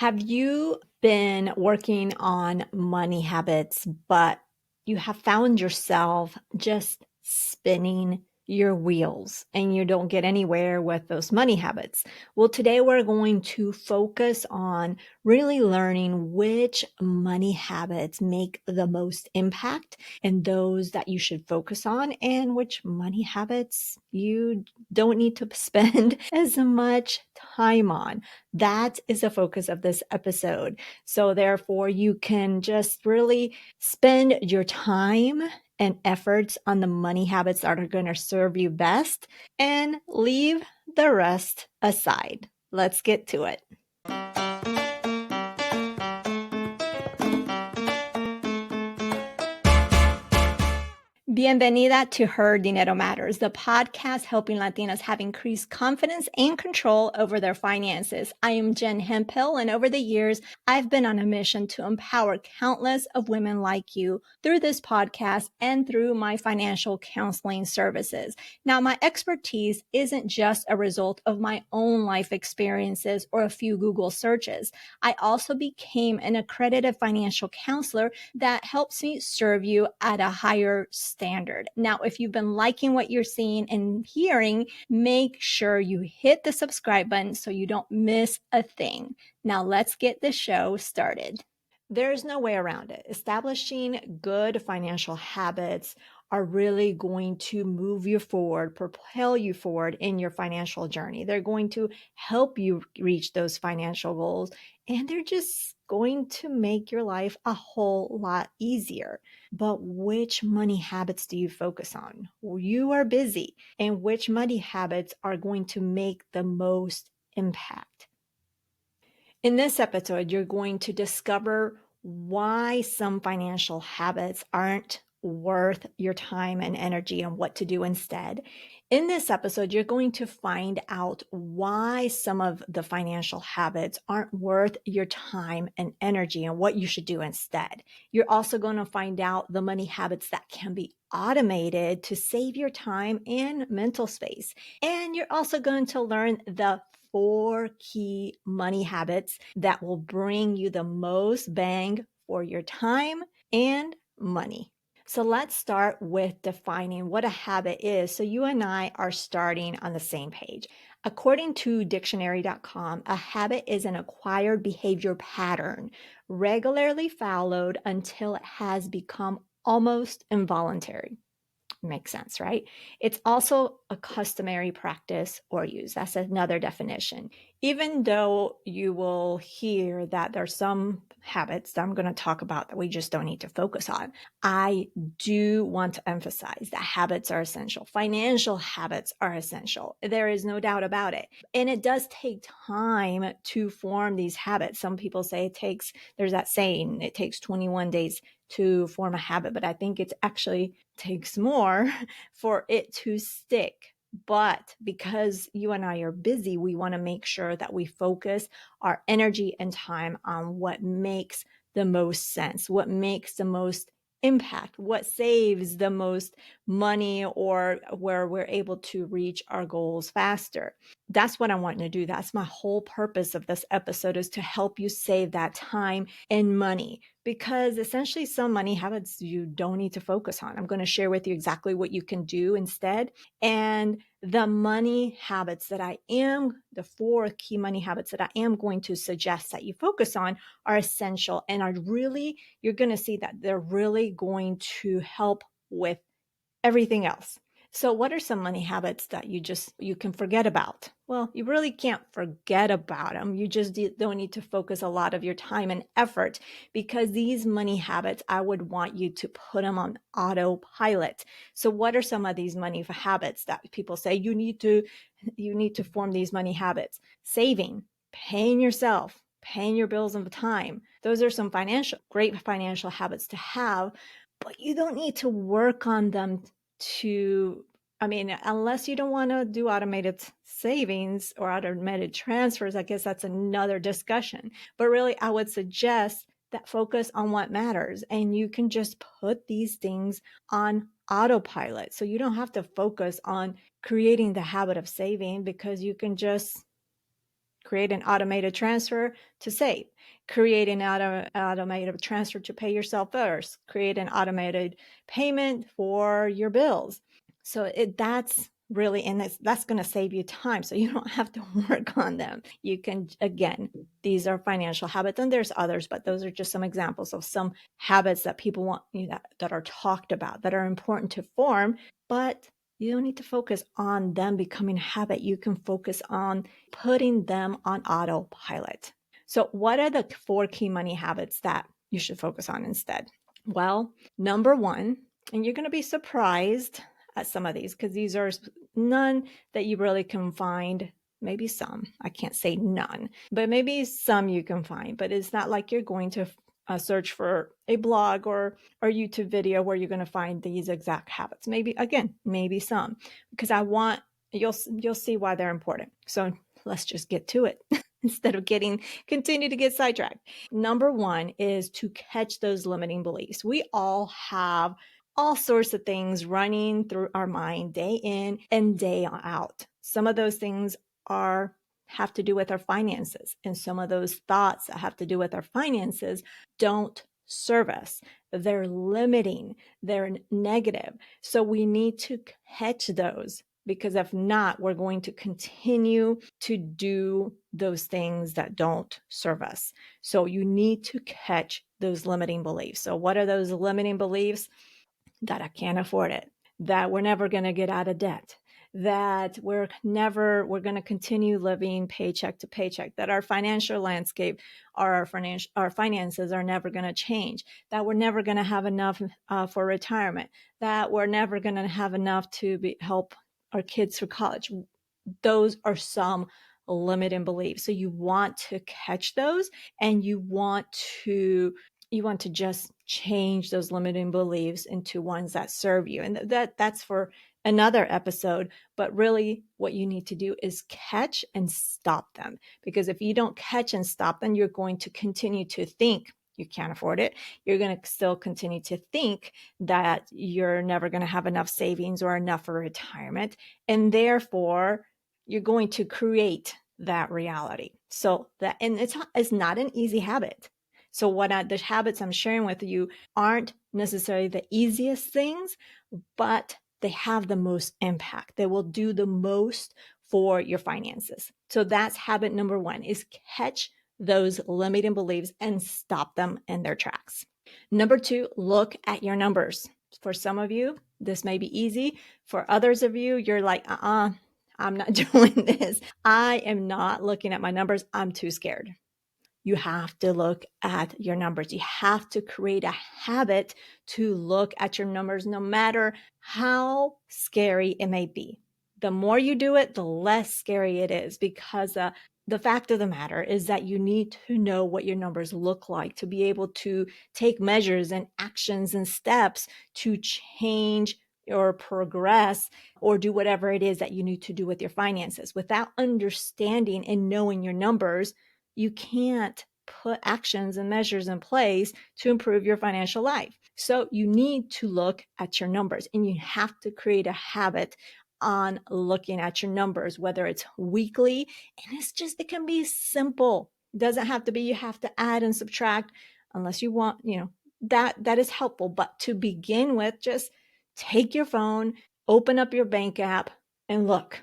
Have you been working on money habits, but you have found yourself just spinning your wheels and you don't get anywhere with those money habits? Well, today we're going to focus on really learning which money habits make the most impact and those that you should focus on, and which money habits you don't need to spend as much time on. That is the focus of this episode. So therefore, you can just really spend your time and efforts on the money habits that are going to serve you best and leave the rest aside. Let's get to it. Bienvenida to Her Dinero Matters, the podcast helping Latinas have increased confidence and control over their finances. I am Jen Hemphill, and over the years, I've been on a mission to empower countless of women like you through this podcast and through my financial counseling services. Now, my expertise isn't just a result of my own life experiences or a few Google searches. I also became an accredited financial counselor that helps me serve you at a higher standard. Now, if you've been liking what you're seeing and hearing, make sure you hit the subscribe button so you don't miss a thing. Now, let's get the show started. There's no way around it. Establishing good financial habits are really going to move you forward, propel you forward in your financial journey. They're going to help you reach those financial goals, and they're just going to make your life a whole lot easier. But which money habits do you focus on? You are busy, and which money habits are going to make the most impact? In this episode, you're going to discover why some financial habits aren't worth your time and energy and what to do instead. In this episode, you're going to find out why some of the financial habits aren't worth your time and energy and what you should do instead. You're also going to find out the money habits that can be automated to save your time and mental space. And you're also going to learn the 4 key money habits that will bring you the most bang for your time and money. So let's start with defining what a habit is so you and I are starting on the same page. According to dictionary.com, a habit is an acquired behavior pattern regularly followed until it has become almost involuntary. Makes sense, right? It's also a customary practice or use. That's another definition. Even though you will hear that there's some habits that I'm going to talk about that we just don't need to focus on, I do want to emphasize that habits are essential. Financial habits are essential. There is no doubt about it. And it does take time to form these habits. Some people say there's that saying, it takes 21 days to form a habit, but I think it actually takes more for it to stick. But because you and I are busy, we want to make sure that we focus our energy and time on what makes the most sense, what makes the most impact, what saves the most money, or where we're able to reach our goals faster. That's what I want to do. That's my whole purpose of this episode, is to help you save that time and money, because essentially some money habits you don't need to focus on. I'm going to share with you exactly what you can do instead. And the the 4 key money habits that I am going to suggest that you focus on are essential, and you're going to see that they're really going to help with everything else. So what are some money habits that you can forget about? Well, you really can't forget about them. You just don't need to focus a lot of your time and effort, because these money habits, I would want you to put them on autopilot. So what are some of these money habits that people say you need to form these money habits? Saving, paying yourself, paying your bills on time. Those are some great financial habits to have, but you don't need to work on them unless you don't want to do automated savings or automated transfers. I guess that's another discussion. But really, I would suggest that focus on what matters, and you can just put these things on autopilot. So you don't have to focus on creating the habit of saving, because you can just create an automated transfer to save, create an automated transfer to pay yourself first, create an automated payment for your bills. So that's really, and that's going to save you time. So you don't have to work on them. You can, again, these are financial habits, and there's others, but those are just some examples of some habits that people want, that are talked about, that are important to form, but you don't need to focus on them becoming a habit. You can focus on putting them on autopilot. So what are the 4 key money habits that you should focus on instead? Well, number 1, and you're going to be surprised at some of these, because these are none that you really can find. Maybe some, I can't say none, but maybe some you can find, but it's not like you're going to search for a blog or YouTube video where you're going to find these exact habits. Maybe, again, maybe some, because you'll see why they're important. So let's just get to it instead of continue to get sidetracked. Number 1 is to catch those limiting beliefs. We all have all sorts of things running through our mind day in and day out. Some of those things have to do with our finances, and some of those thoughts that have to do with our finances don't serve us. They're limiting, they're negative. So we need to catch those, because if not, we're going to continue to do those things that don't serve us. So you need to catch those limiting beliefs. So what are those limiting beliefs? That I can't afford it, that we're never going to get out of debt, that we're going to continue living paycheck to paycheck, that our financial landscape, our finances are never going to change, that we're never going to have enough for retirement, that we're never going to have enough to help our kids through college. Those are some limiting beliefs. So you want to catch those, and you want to just change those limiting beliefs into ones that serve you. And that's for another episode. But really what you need to do is catch and stop them. Because if you don't catch and stop them, you're going to continue to think you can't afford it. You're going to still continue to think that you're never going to have enough savings or enough for retirement. And therefore, you're going to create that reality. So and it's not an easy habit. So the habits I'm sharing with you aren't necessarily the easiest things, but they have the most impact. They will do the most for your finances. So that's habit number 1, is catch those limiting beliefs and stop them in their tracks. Number 2, look at your numbers. For some of you, this may be easy. For others of you, you're like, I'm not doing this. I am not looking at my numbers. I'm too scared. You have to look at your numbers. You have to create a habit to look at your numbers, no matter how scary it may be. The more you do it, the less scary it is, because the fact of the matter is that you need to know what your numbers look like to be able to take measures and actions and steps to change or progress or do whatever it is that you need to do with your finances. Without understanding and knowing your numbers, you can't put actions and measures in place to improve your financial life. So you need to look at your numbers, and you have to create a habit on looking at your numbers, whether it's weekly, and it can be simple. It doesn't have to be, you have to add and subtract unless you want, that is helpful. But to begin with, just take your phone, open up your bank app and look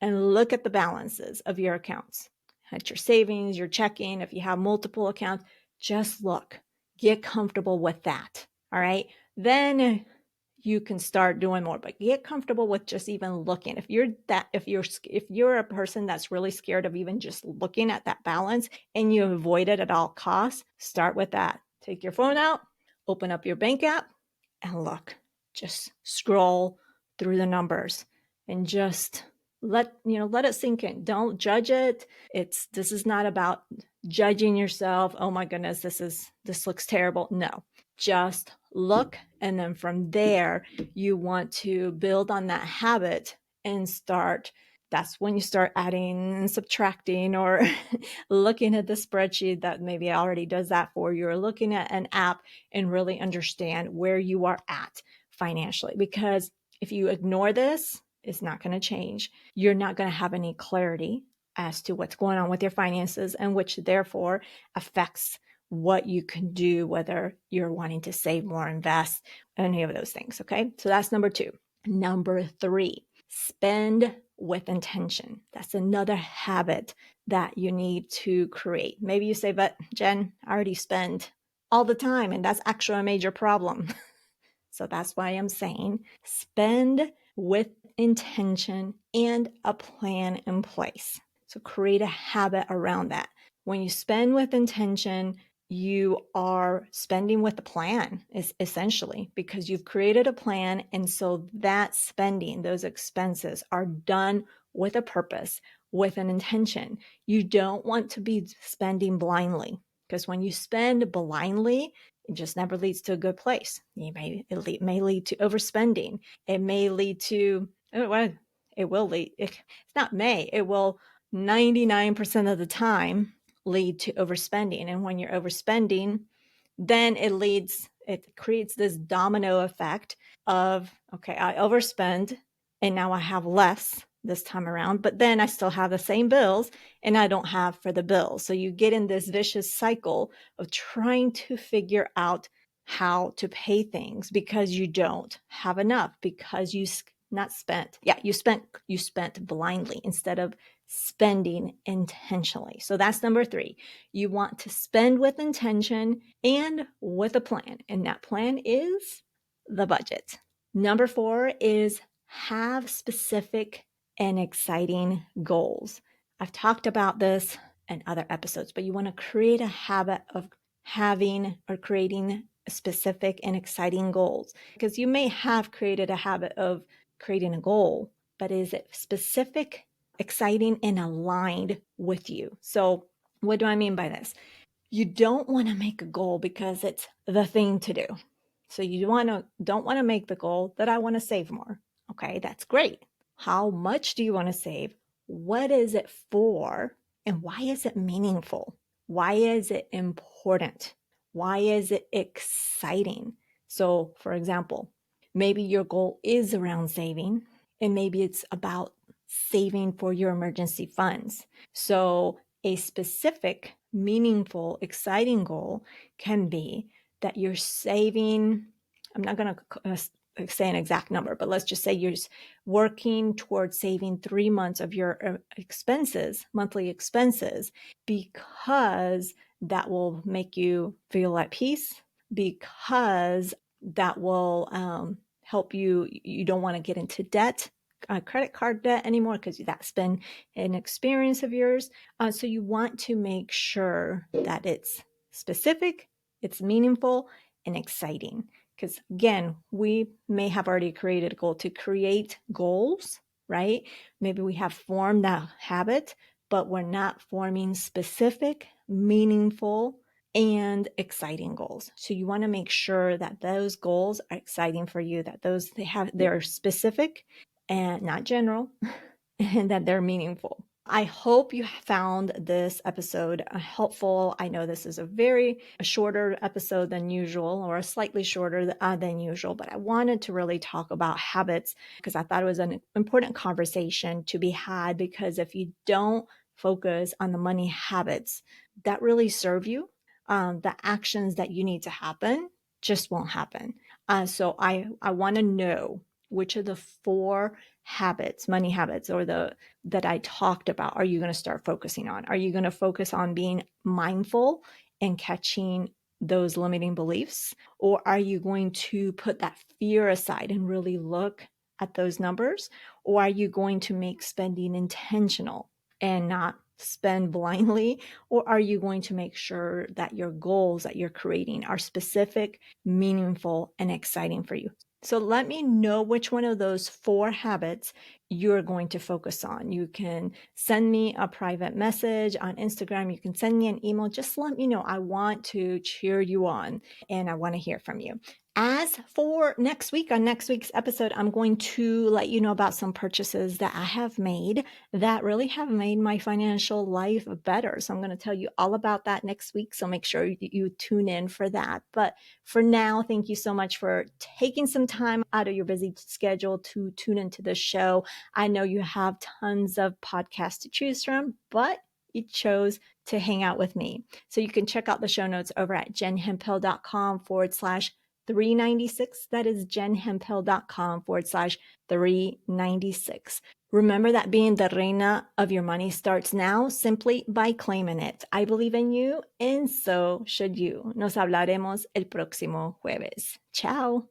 at the balances of your accounts. At your savings, your checking, if you have multiple accounts, just look, get comfortable with that. All right. Then you can start doing more, but get comfortable with just even looking. If you're a person that's really scared of even just looking at that balance and you avoid it at all costs, start with that. Take your phone out, open up your bank app and look, just scroll through the numbers and just let it sink in. Don't judge it. This is not about judging yourself. Oh my goodness, this looks terrible. No, just look. And then from there, you want to build on that habit and that's when you start adding and subtracting, or looking at the spreadsheet that maybe already does that for you, or looking at an app and really understand where you are at financially. Because if you ignore this, it's not going to change. You're not going to have any clarity as to what's going on with your finances, and which therefore affects what you can do, whether you're wanting to save more, invest, any of those things. Okay. So that's number 2. Number 3, spend with intention. That's another habit that you need to create. Maybe you say, but Jen, I already spend all the time, and that's actually a major problem. So that's why I'm saying spend with intention and a plan in place. So create a habit around that. When you spend with intention, you are spending with a plan, is essentially, because you've created a plan. And so that spending, those expenses are done with a purpose, with an intention. You don't want to be spending blindly, because when you spend blindly, it just never leads to a good place. It may lead to overspending. It may lead to, it will lead, it's not may, it will 99% of the time lead to overspending. And when you're overspending, then it creates this domino effect of, okay, I overspend and now I have less this time around, but then I still have the same bills and I don't have for the bills. So you get in this vicious cycle of trying to figure out how to pay things because you don't have enough, because you spent blindly instead of spending intentionally. So that's number 3. You want to spend with intention and with a plan. And that plan is the budget. Number 4 is have specific and exciting goals. I've talked about this in other episodes, but you want to create a habit of having or creating specific and exciting goals, because you may have created a habit of creating a goal, but is it specific, exciting, and aligned with you? So what do I mean by this? You don't want to make a goal because it's the thing to do. So you don't want to make the goal that I want to save more. Okay, that's great. How much do you want to save? What is it for? And why is it meaningful? Why is it important? Why is it exciting? So, for example, maybe your goal is around saving, and maybe it's about saving for your emergency funds. So a specific, meaningful, exciting goal can be that you're saving, I'm not going to say an exact number, but let's just say you're working towards saving 3 months of your expenses, monthly expenses, because that will make you feel at peace, because that will help you. You don't want to get into debt, credit card debt anymore, because that's been an experience of yours. So you want to make sure that it's specific, it's meaningful, and exciting. Because again, we may have already created a goal. To create goals, right? Maybe we have formed that habit, but we're not forming specific, meaningful, and exciting goals. So you want to make sure that those goals are exciting for you, that they're specific and not general, and that they're meaningful. I hope you found this episode helpful. I know this is a shorter episode than usual, or slightly shorter than usual, but I wanted to really talk about habits because I thought it was an important conversation to be had, because if you don't focus on the money habits that really serve you, the actions that you need to happen just won't happen. So I want to know which of the 4 habits, money habits, that I talked about, are you going to start focusing on? Are you going to focus on being mindful and catching those limiting beliefs? Or are you going to put that fear aside and really look at those numbers? Or are you going to make spending intentional and not spend blindly? Or are you going to make sure that your goals that you're creating are specific, meaningful, and exciting for you? So let me know which one of those 4 habits you're going to focus on. You can send me a private message on Instagram. You can send me an email. Just let me know. I want to cheer you on and I want to hear from you. As for next week, on next week's episode, I'm going to let you know about some purchases that I have made that really have made my financial life better. So I'm going to tell you all about that next week. So make sure you tune in for that. But for now, thank you so much for taking some time out of your busy schedule to tune into the show. I know you have tons of podcasts to choose from, but you chose to hang out with me. So you can check out the show notes over at jenhemphill.com/396. That is jenhemphill.com/396. Remember that being the reina of your money starts now simply by claiming it. I believe in you, and so should you. Nos hablaremos el próximo jueves. Ciao.